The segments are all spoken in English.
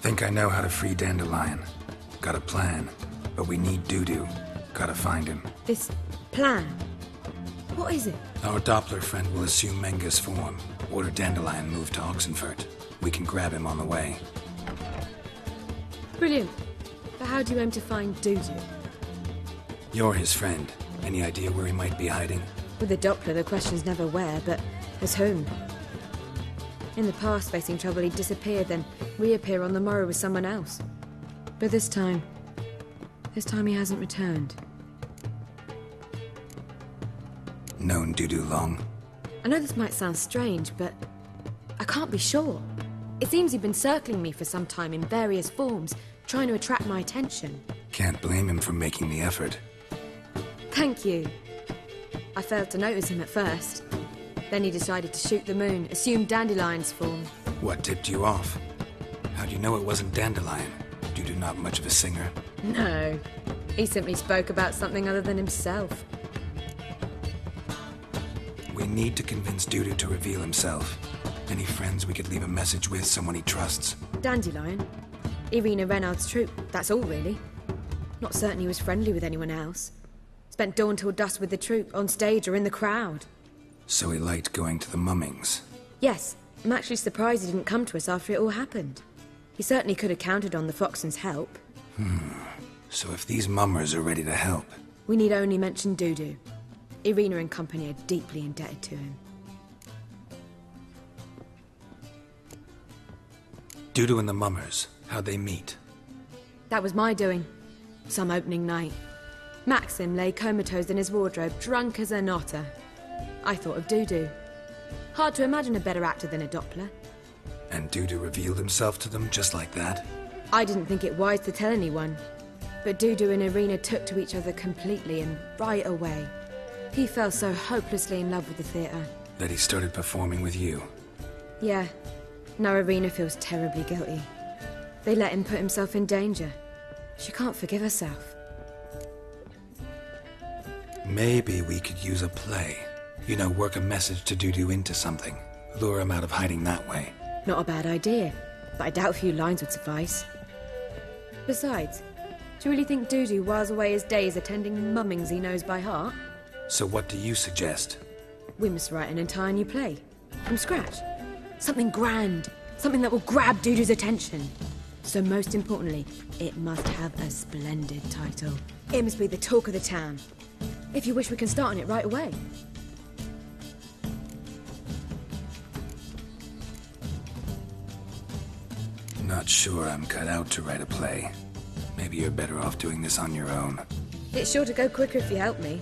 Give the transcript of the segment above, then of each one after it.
Think I know how to free Dandelion. Got a plan, but we need Dudu. Gotta find him. This plan? What is it? Our Doppler friend will assume Menga's form. Order Dandelion move to Oxenfurt. We can grab him on the way. Brilliant. But how do you aim to find Dudu? You're his friend. Any idea where he might be hiding? With the Doppler, the question's never where, but as whom? In the past, facing trouble, he'd disappear, then reappear on the morrow with someone else. But this time he hasn't returned. Known Dudu long? I know this might sound strange, but I can't be sure. It seems he'd been circling me for some time in various forms, trying to attract my attention. Can't blame him for making the effort. Thank you. I failed to notice him at first. Then he decided to shoot the moon, assume Dandelion's form. What tipped you off? How'd you know it wasn't Dandelion? Dudu not much of a singer? No. He simply spoke about something other than himself. We need to convince Dudu to reveal himself. Any friends we could leave a message with, someone he trusts? Dandelion? Irina Renard's troupe, that's all really. Not certain he was friendly with anyone else. Spent dawn till dusk with the troupe, on stage or in the crowd. So he liked going to the mummings? Yes. I'm actually surprised he didn't come to us after it all happened. He certainly could have counted on the Foxen's help. So if these mummers are ready to help... We need only mention Dudu. Irina and company are deeply indebted to him. Dudu and the mummers, how'd they meet? That was my doing. Some opening night. Maxim lay comatose in his wardrobe, drunk as an otter. I thought of Dudu. Hard to imagine a better actor than a Doppler. And Dudu revealed himself to them just like that? I didn't think it wise to tell anyone. But Dudu and Irina took to each other completely and right away. He fell so hopelessly in love with the theatre. That he started performing with you? Yeah. Now Irina feels terribly guilty. They let him put himself in danger. She can't forgive herself. Maybe we could use a play. You know, work a message to Dudu into something. Lure him out of hiding that way. Not a bad idea, but I doubt a few lines would suffice. Besides, do you really think Dudu whiles away his days attending mummings he knows by heart? So what do you suggest? We must write an entire new play. From scratch. Something grand. Something that will grab Dudu's attention. So most importantly, it must have a splendid title. It must be the talk of the town. If you wish, we can start on it right away. Not sure I'm cut out to write a play. Maybe you're better off doing this on your own. It's sure to go quicker if you help me.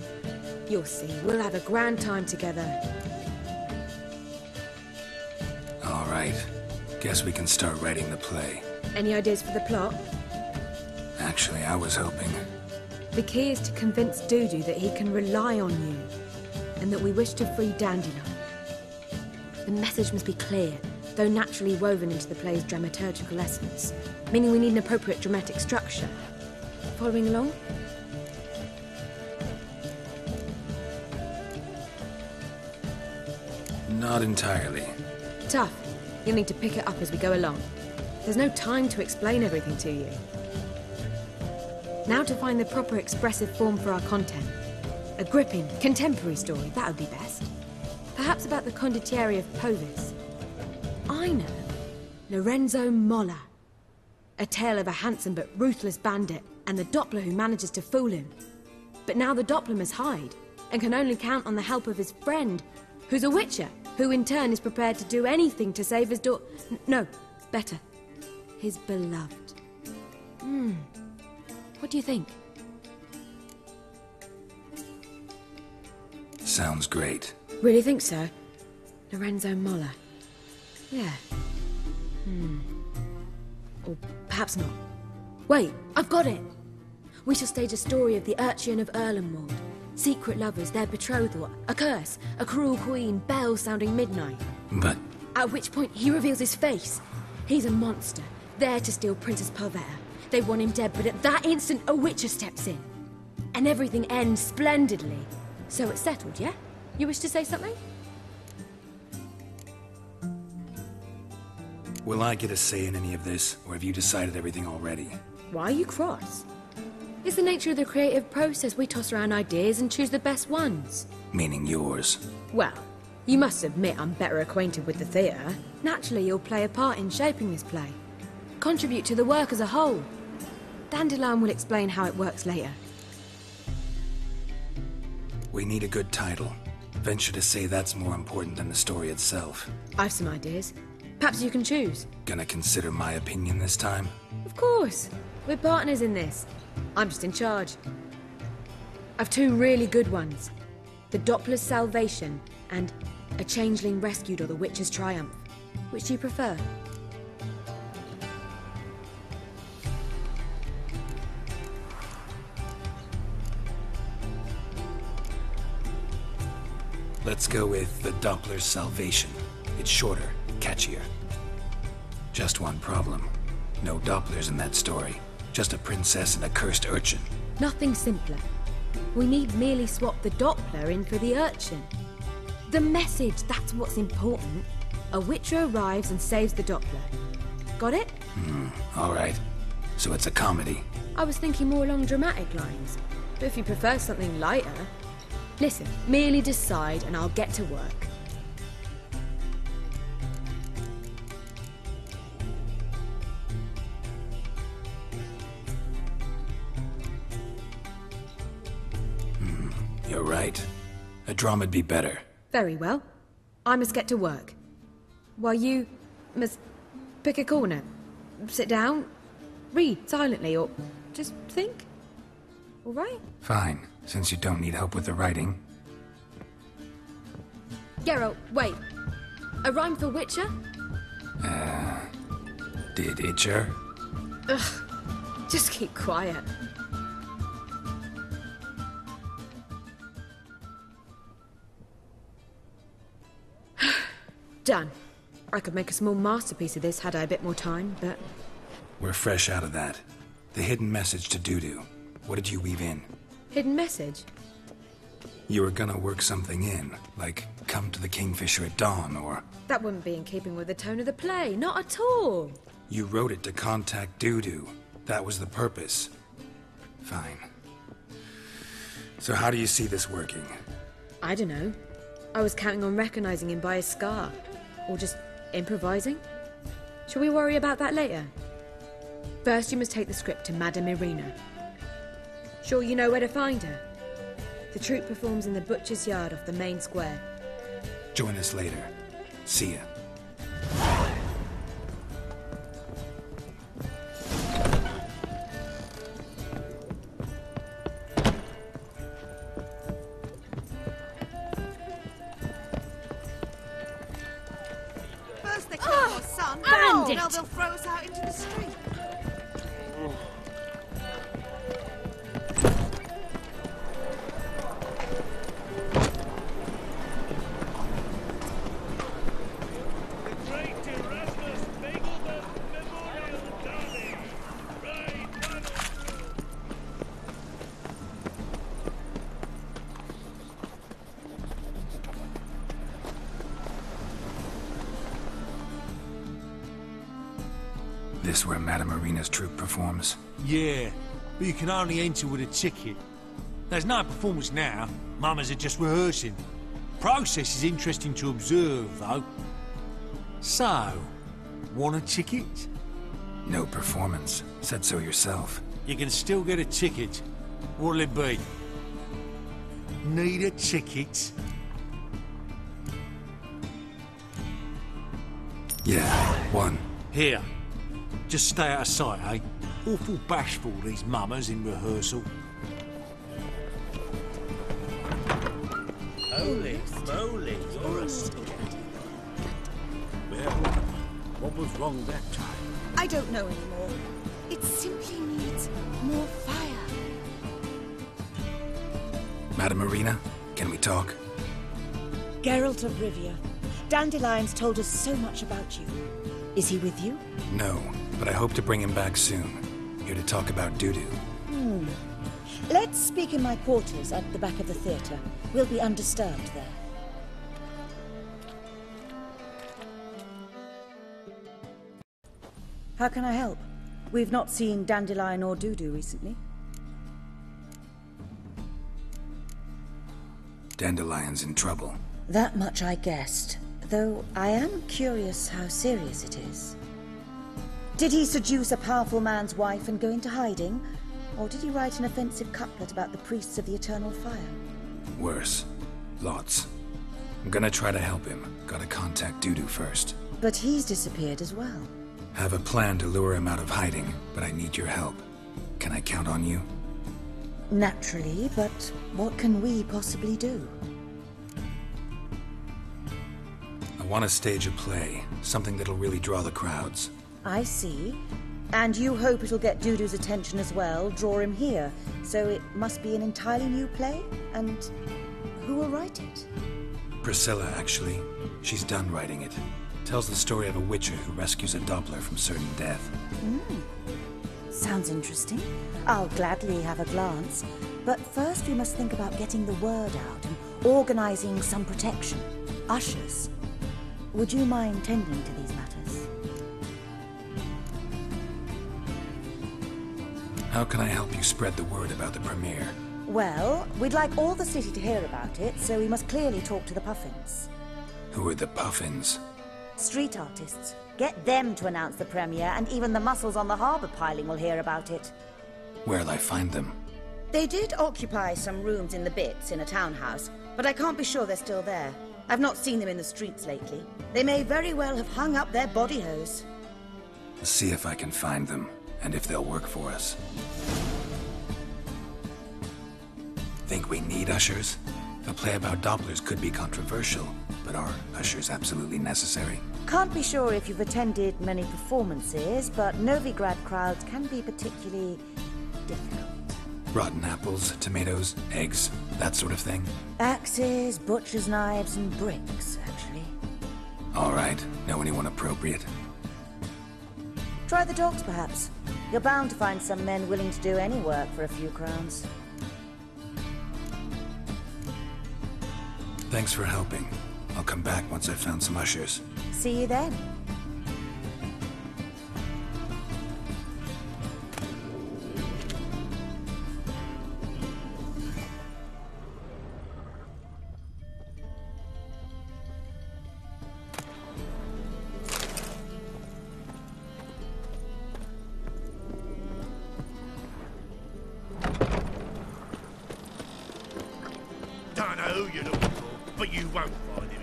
You'll see, we'll have a grand time together. All right. Guess we can start writing the play. Any ideas for the plot? Actually, I was hoping... The key is to convince Dudu that he can rely on you, and that we wish to free Dandelion. The message must be clear, though naturally woven into the play's dramaturgical essence, meaning we need an appropriate dramatic structure. Following along? Not entirely. Tough. You'll need to pick it up as we go along. There's no time to explain everything to you. Now to find the proper expressive form for our content. A gripping, contemporary story, that would be best. Perhaps about the condottieri of Povis. I know. Lorenzo Molla. A tale of a handsome but ruthless bandit, and the Doppler who manages to fool him. But now the Doppler must hide, and can only count on the help of his friend, who's a witcher, who in turn is prepared to do anything to save his no, better. His beloved. What do you think? Sounds great. Really think so? Lorenzo Molla. Yeah. Or perhaps not. Wait, I've got it! We shall stage a story of the Urchin of Erlenwald. Secret lovers, their betrothal, a curse, a cruel queen, bells sounding midnight. But... At which point he reveals his face. He's a monster, there to steal Princess Pavetta. They want him dead, but at that instant a witcher steps in. And everything ends splendidly. So it's settled, yeah? You wish to say something? Will I get a say in any of this, or have you decided everything already? Why are you cross? It's the nature of the creative process. We toss around ideas and choose the best ones. Meaning yours. Well, you must admit I'm better acquainted with the theatre. Naturally, you'll play a part in shaping this play. Contribute to the work as a whole. Dandelion will explain how it works later. We need a good title. Venture to say that's more important than the story itself. I've some ideas. Perhaps you can choose. Gonna consider my opinion this time? Of course. We're partners in this. I'm just in charge. I've two really good ones. The Doppler's Salvation and A Changeling Rescued or the Witcher's Triumph. Which do you prefer? Let's go with the Doppler's Salvation. It's shorter, catchier. Just one problem. No Dopplers in that story. Just a princess and a cursed urchin. Nothing simpler. We need merely swap the Doppler in for the urchin. The message, that's what's important. A Witcher arrives and saves the Doppler. Got it? All right. So it's a comedy. I was thinking more along dramatic lines. But if you prefer something lighter... Listen, merely decide and I'll get to work. You're right. A drama'd be better. Very well. I must get to work. While you must pick a corner. Sit down, read silently, or just think. All right? Fine, since you don't need help with the writing. Geralt, wait. A rhyme for Witcher? Did Itcher? Ugh, just keep quiet. Done. I could make a small masterpiece of this had I a bit more time, but... We're fresh out of that. The hidden message to Dudu. What did you weave in? Hidden message? You were gonna work something in, like come to the Kingfisher at dawn, or... That wouldn't be in keeping with the tone of the play, not at all. You wrote it to contact Dudu. That was the purpose. Fine. So how do you see this working? I don't know. I was counting on recognizing him by his scar. Or just improvising. Shall we worry about that later? First, you must take the script to Madame Irina. Sure you know where to find her? The troupe performs in the butcher's yard off the main square. Join us later. See ya. First they kill your son, bandit! now they'll throw us out into the street. This where Madame Irina's troupe performs? Yeah, but you can only enter with a ticket. There's no performance now. Mamas are just rehearsing. Process is interesting to observe, though. So, want a ticket? No performance. Said so yourself. You can still get a ticket. What'll it be? Need a ticket? Yeah, one. Here. Just stay out of sight, eh? Awful bashful, these mamas in rehearsal. Holy moly, you're a spaghetti. Well, what was wrong that time? I don't know anymore. It simply needs more fire. Madame Irina, can we talk? Geralt of Rivia. Dandelion's told us so much about you. Is he with you? No, but I hope to bring him back soon. Here to talk about Dudu. Let's speak in my quarters at the back of the theatre. We'll be undisturbed there. How can I help? We've not seen Dandelion or Dudu recently. Dandelion's in trouble. That much I guessed, though I am curious how serious it is. Did he seduce a powerful man's wife and go into hiding? Or did he write an offensive couplet about the priests of the eternal fire? Worse. Lots. I'm gonna try to help him. Gotta contact Dudu first. But he's disappeared as well. Have a plan to lure him out of hiding, but I need your help. Can I count on you? Naturally, but what can we possibly do? I want to stage a play. Something that'll really draw the crowds. I see. And you hope it'll get Dudu's attention as well, draw him here. So it must be an entirely new play? And who will write it? Priscilla, actually. She's done writing it. Tells the story of a witcher who rescues a Doppler from certain death. Sounds interesting. I'll gladly have a glance. But first we must think about getting the word out and organizing some protection. Ushers. Would you mind tending to these matters? How can I help you spread the word about the premiere? Well, we'd like all the city to hear about it, so we must clearly talk to the Puffins. Who are the Puffins? Street artists. Get them to announce the premiere, and even the muscles on the harbour piling will hear about it. Where'll I find them? They did occupy some rooms in the Bits in a townhouse, but I can't be sure they're still there. I've not seen them in the streets lately. They may very well have hung up their body hose. I'll see if I can find them, and if they'll work for us. Think we need ushers? A play about Dopplers could be controversial, but are ushers absolutely necessary? Can't be sure if you've attended many performances, but Novigrad crowds can be particularly difficult. Rotten apples, tomatoes, eggs, that sort of thing? Axes, butcher's knives, and bricks, actually. All right. Know anyone appropriate? Try the dogs, perhaps. You're bound to find some men willing to do any work for a few crowns. Thanks for helping. I'll come back once I've found some ushers. See you then. Don't know who you're looking for, but you won't find him.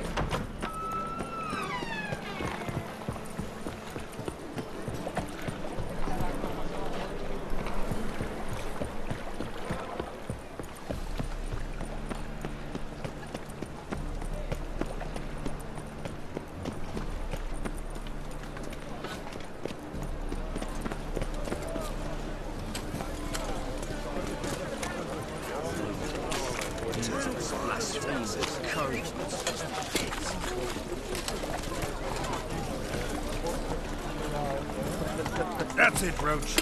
That's it, Roach.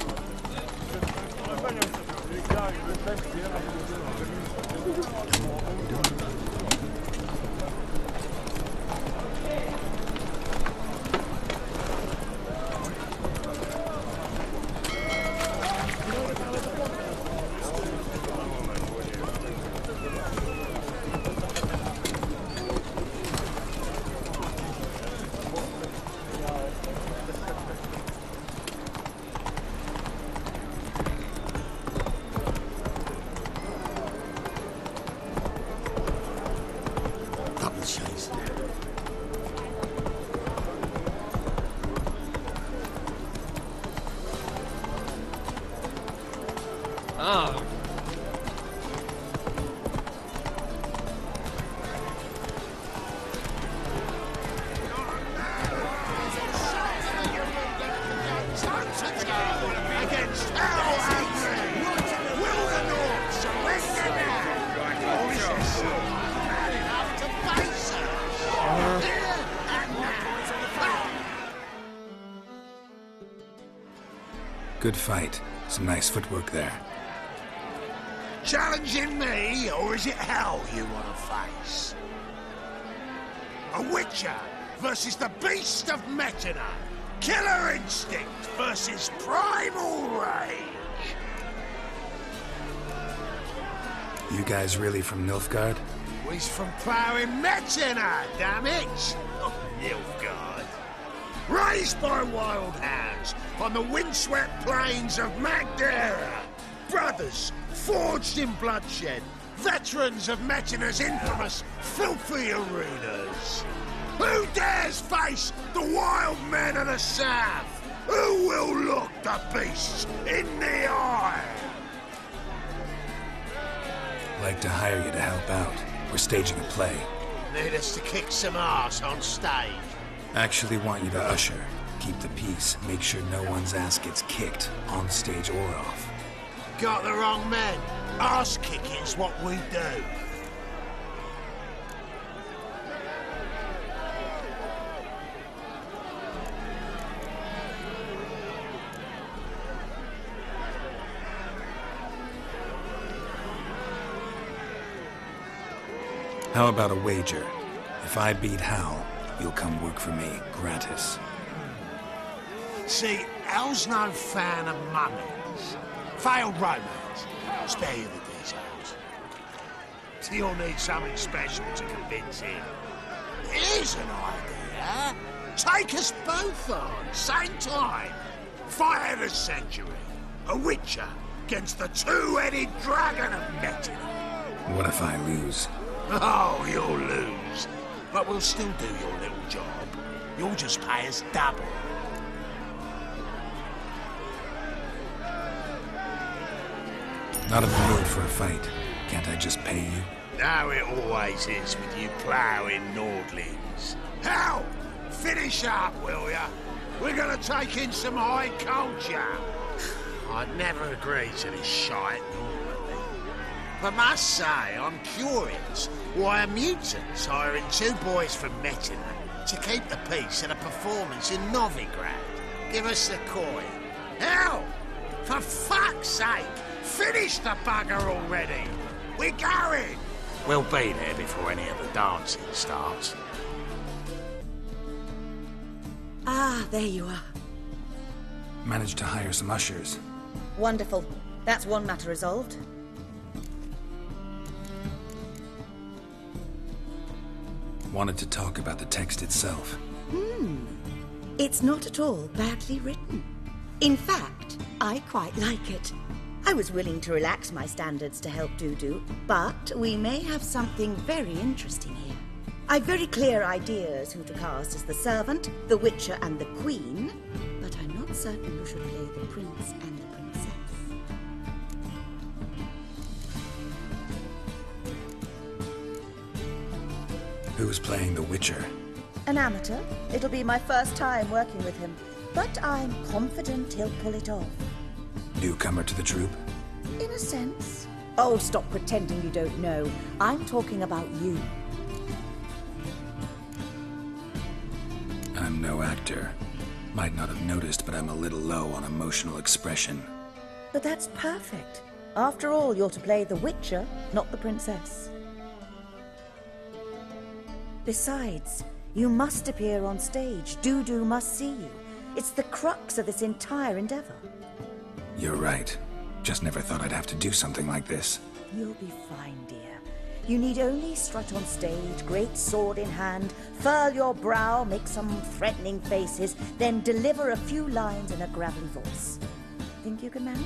Good fight. Some nice footwork there. Challenging me, or is it hell you want to face? A witcher versus the beast of Metina. Killer instinct versus primal rage. You guys really from Nilfgaard? We's from ploughing Metzina, damn it! Oh, Nilfgaard. Raised by wild hounds on the windswept plains of Magdera. Brothers forged in bloodshed. Veterans of Metzina's infamous filthy arenas. Who dares face the wild men of the south? Who will look the beasts in the eye? Like to hire you to help out. We're staging a play. Need us to kick some ass on stage. Actually want you to usher. Keep the peace. Make sure no one's ass gets kicked, on stage or off. Got the wrong men. Ass kicking's what we do. How about a wager? If I beat Hal, you'll come work for me, gratis. See, Hal's no fan of mummies. Failed romance. Spare you the details. You'll need something special to convince him. Here's an idea. Take us both on, same time. Fight of the century. A witcher against the two-headed dragon of Metzina. What if I lose? Oh, you'll lose. But we'll still do your little job. You'll just pay us double. Not in the mood for a fight. Can't I just pay you? Now it always is with you ploughing Nordlings. Hell, finish up, will ya? We're gonna take in some high culture. I'd never agree to this shite normally. But must say, I'm curious why a mutant's hiring two boys from Metzina to keep the peace at a performance in Novigrad. Give us the coin. Hell, for fuck's sake, finish the bugger already. We're going. We'll be there before any of the dancing starts. Ah, there you are. Managed to hire some ushers. Wonderful. That's one matter resolved. Wanted to talk about the text itself. It's not at all badly written. In fact, I quite like it. I was willing to relax my standards to help Dudu, but we may have something very interesting here. I've very clear ideas who to cast as the servant, the witcher and the queen, but I'm not certain who should play the prince and the princess. Who's playing the Witcher? An amateur. It'll be my first time working with him, but I'm confident he'll pull it off. Newcomer to the troupe? In a sense. Oh, stop pretending you don't know. I'm talking about you. I'm no actor. Might not have noticed, but I'm a little low on emotional expression. But that's perfect. After all, you're to play the Witcher, not the princess. Besides, you must appear on stage. Dudu must see you. It's the crux of this entire endeavor. You're right. Just never thought I'd have to do something like this. You'll be fine, dear. You need only strut on stage, great sword in hand, furl your brow, make some threatening faces, then deliver a few lines in a gravelly voice. Think you can manage?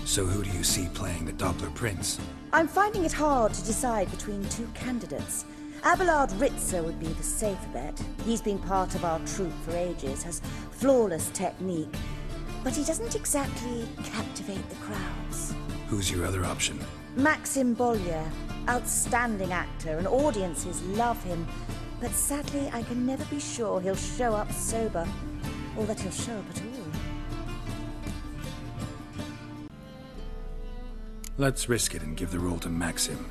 So who do you see playing the Doppler Prince? I'm finding it hard to decide between two candidates. Abelard Ritzer would be the safer bet. He's been part of our troupe for ages, has flawless technique, but he doesn't exactly captivate the crowds. Who's your other option? Maxim Bollier, outstanding actor, and audiences love him, but sadly I can never be sure he'll show up sober, or that he'll show up at all. Let's risk it and give the role to Maxim.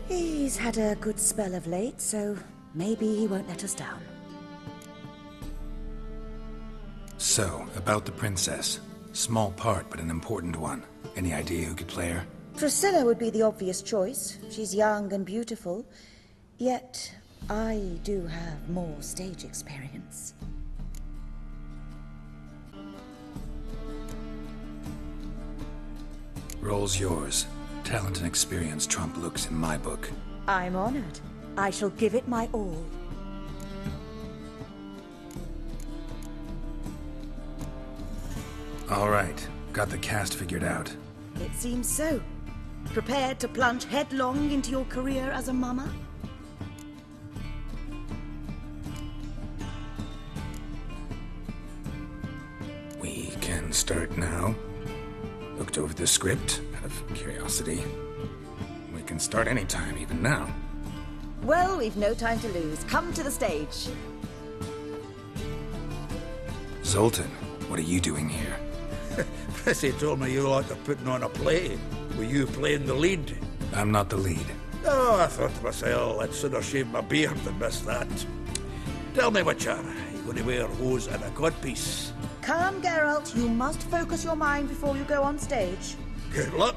He's had a good spell of late, so maybe he won't let us down. So, about the princess. Small part, but an important one. Any idea who could play her? Priscilla would be the obvious choice. She's young and beautiful. Yet, I do have more stage experience. Role's yours. Talent and experience trump looks in my book. I'm honored. I shall give it my all. All right. Got the cast figured out. It seems so. Prepared to plunge headlong into your career as a mama? We can start now. Looked over the script out of curiosity. We can start anytime, even now. Well, we've no time to lose. Come to the stage. Zoltan, what are you doing here? Prissy told me you like putting on a play. Were you playing the lead? I'm not the lead. Oh, I thought to myself, I'd sooner shave my beard than miss that. Tell me, Witcher, are you going to wear hose and a codpiece? Calm, Geralt. You must focus your mind before you go on stage. Good luck.